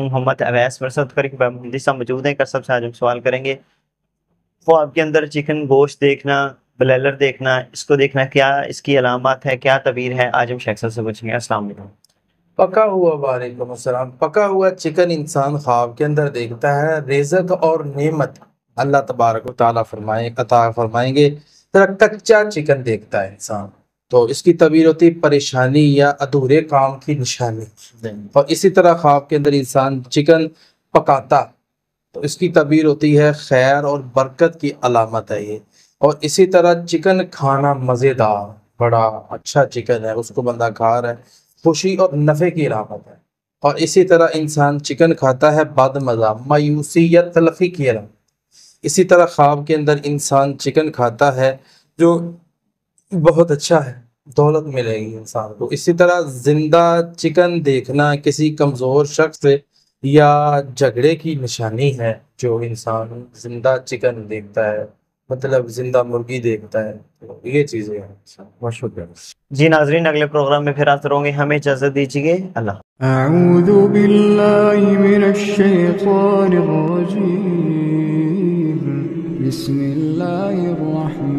محمد اویس مرسد کریم پابندی صاحب موجود ہیں، سب سے آج ہم سوال کریں گے وہ آپ کے اندر چکن گوشت دیکھنا، بلیلر دیکھنا، اس کو دیکھنا، کیا اس کی علامات ہے، کیا تعبیر ہے؟ آج ہم شیخ صاحب سے پوچھیں گے۔ السلام علیکم۔ پکا ہوا، وعلیکم السلام، پکا ہوا چکن انسان خواب کے اندر دیکھتا ہے، رزق اور نعمت اللہ تبارک و تعالیٰ عطا فرمائیں گے۔ ذرا کچا چکن دیکھتا ہے انسان تو اس کی تعبیر ہوتی ہے پریشانی یا ادھورے کام کی نشانی، اور اسی طرح خواب کے اندر انسان چکن پکاتا تو اس کی تعبیر ہوتی ہے خیر اور برکت کی علامت ہے یہ۔ اور اسی طرح چکن کھانا مزیدار، بڑا اچھا چکن ہے، اس کو بندہ کھا رہا ہے، خوشی اور نفع کی علامت ہے۔ اور اسی طرح انسان چکن کھاتا ہے بد مزہ، مایوسی یا تلخی کی علامت۔ اسی طرح خواب کے اندر انسان چکن کھاتا ہے جو بہت اچھا ہے، دولت ملے گی انسان کو۔ اسی طرح زندہ چکن دیکھنا کسی کمزور شخص سے یا جھگڑے کی نشانی ہے، جو انسان زندہ چکن دیکھتا ہے، مطلب زندہ مرغی دیکھتا ہے، تو یہ چیزیں ہیں۔ بہت شکریہ۔ جی ناظرین، اگلے پروگرام میں پھر حاضر ہوں گے، ہمیں اجازت دیجیے، اللہ۔ اعوذ باللہ من الشیطان الرجیم، بسم اللہ الرحمن